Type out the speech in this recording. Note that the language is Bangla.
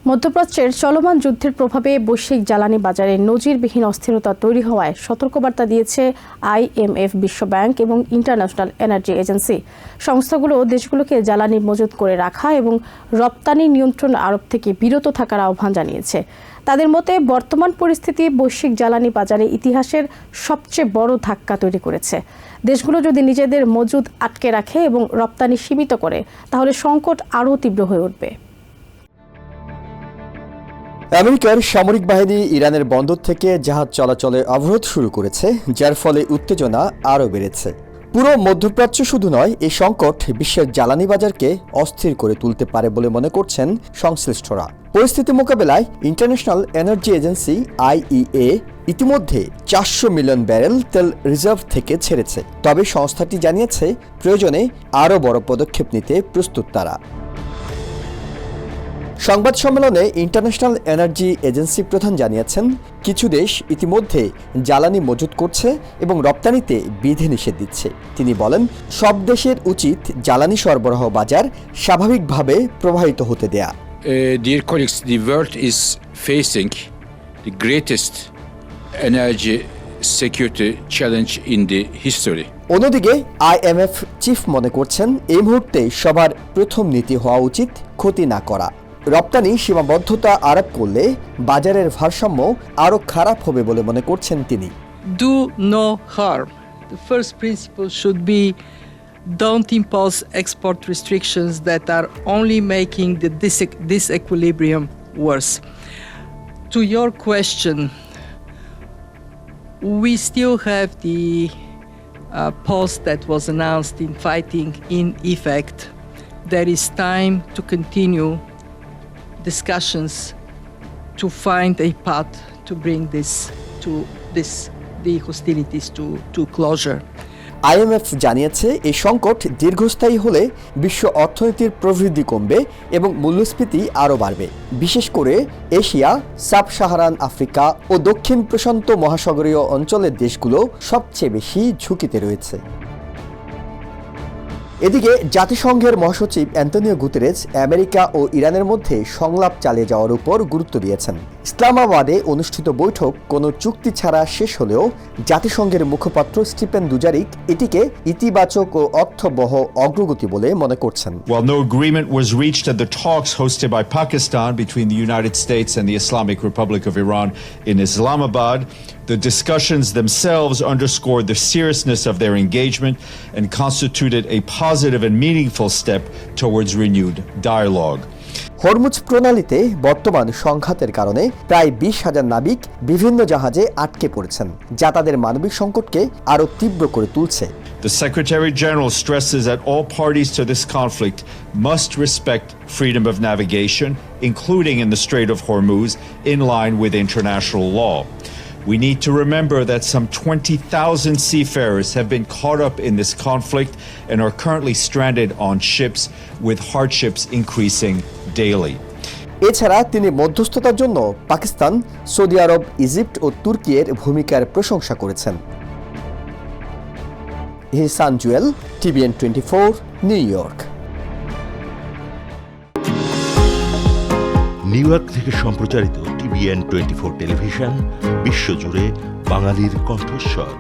মধ্যপ্রাচ্যের চলমান যুদ্ধের প্রভাবে বৈশ্বিক জ্বালানি বাজারে নজিরবিহীন অস্থিরতা তৈরি হওয়ায় সতর্কবার্তা দিয়েছে IMF, বিশ্বব্যাংক এবং ইন্টারন্যাশনাল এনার্জি এজেন্সি। সংস্থাগুলো দেশগুলোকে জ্বালানি মজুত করে রাখা এবং রপ্তানি নিয়ন্ত্রণ আরোপ থেকে বিরত থাকার আহ্বান জানিয়েছে। তাদের মতে বর্তমান পরিস্থিতি বৈশ্বিক জ্বালানি বাজারে ইতিহাসের সবচেয়ে বড় ধাক্কা তৈরি করেছে। দেশগুলো যদি নিজেদের মজুদ আটকে রাখে এবং রপ্তানি সীমিত করে তাহলে সংকট আরও তীব্র হয়ে উঠবে। আমেরিকার সামরিক বাহিনী ইরানের বন্দর থেকে জাহাজ চলাচলে অবরোধ শুরু করেছে, যার ফলে উত্তেজনা আরও বেড়েছে। পুরো মধ্যপ্রাচ্য শুধু নয়, এই সংকট বিশ্বের জ্বালানি বাজারকে অস্থির করে তুলতে পারে বলে মনে করছেন সংশ্লিষ্টরা। পরিস্থিতি মোকাবেলায় ইন্টারন্যাশনাল এনার্জি এজেন্সি IEA ইতিমধ্যে 400 মিলিয়ন ব্যারেল তেল রিজার্ভ থেকে ছেড়েছে। তবে সংস্থাটি জানিয়েছে প্রয়োজনে আরও বড় পদক্ষেপ নিতে প্রস্তুত তারা। সংবাদ সম্মেলনে ইন্টারন্যাশনাল এনার্জি এজেন্সি প্রধান জানিয়েছেন, কিছু দেশ ইতিমধ্যে জ্বালানি মজুত করছে এবং রপ্তানিতে বিধিনিষেধ দিচ্ছে। তিনি বলেন, সব দেশের উচিত জ্বালানি সরবরাহ বাজার স্বাভাবিকভাবে প্রবাহিত হতে দেয়া। Dear colleagues, the world is facing the greatest energy security challenge in the history. অন্যদিকে IMF চিফ মনে করছেন, এই মুহূর্তে সবার প্রথম নীতি হওয়া উচিত ক্ষতি না করা। রপ্তানি সীমাবদ্ধতা আরোপ করলে বাজারের ভারসাম্য আরও খারাপ হবে বলে মনে করছেন তিনি। Do no harm. The first principle should be don't impose export restrictions that are only making the disequilibrium worse. To your question, we still have the pause that was announced in fighting in effect. There is time to continue discussions to find a path to bring the hostilities to closure. IMF জানিয়েছে, এই সংকট দীর্ঘস্থায়ী হলে বিশ্ব অর্থনীতির প্রবৃদ্ধি কমবে এবং মূল্যস্ফীতি আরও বাড়বে। বিশেষ করে এশিয়া, সাব সাহারান আফ্রিকা ও দক্ষিণ প্রশান্ত মহাসাগরীয় অঞ্চলের দেশগুলো সবচেয়ে বেশি ঝুঁকিতে রয়েছে। এদিকে জাতিসংঘের মহাসচিব অ্যান্তোনিও গুতেরেস আমেরিকা ও ইরানের মধ্যে সংলাপ চালিয়ে যাওয়ার উপর গুরুত্ব দিয়েছেন। ইসলামাবাদে অনুষ্ঠিত বৈঠক কোনো চুক্তি ছাড়া শেষ হলেও জাতিসংঘের মুখপাত্র স্টিফেন দুজারিক এটিকে ইতিবাচক ও অর্থবহ অগ্রগতি বলে মনে করছেন। While no agreement was reached at the talks hosted by Pakistan between the United States and the Islamic Republic of Iran in Islamabad, the discussions themselves underscored the seriousness of their engagement and constituted a positive and meaningful step towards renewed dialogue. Hormuz প্রণালীতে বর্তমান সংঘাতের কারণে প্রায় 20,000 নাবিক বিভিন্ন জাহাজে আটকে পড়েছেন, যা তাদের মানবিক সংকটকে আরও তীব্র করে তুলছে। The Secretary General stresses that all parties to this conflict must respect freedom of navigation, including in the Strait of Hormuz, in line with international law. We need to remember that some 20,000 seafarers have been caught up in this conflict and are currently stranded on ships, with hardships increasing daily. এছাড়া তিনি মধ্যস্থতার জন্য পাকিস্তান, সৌদি আরব, ইজিপ্ট ও তুর্কির ভূমিকার প্রশংসা করেছেন। Hisan Jewel, TVN 24, New York. New York থেকে সম্প্রচারিত TVN 24 টেলিভিশন বিশ্বজুড়ে বাঙালির কণ্ঠস্বর।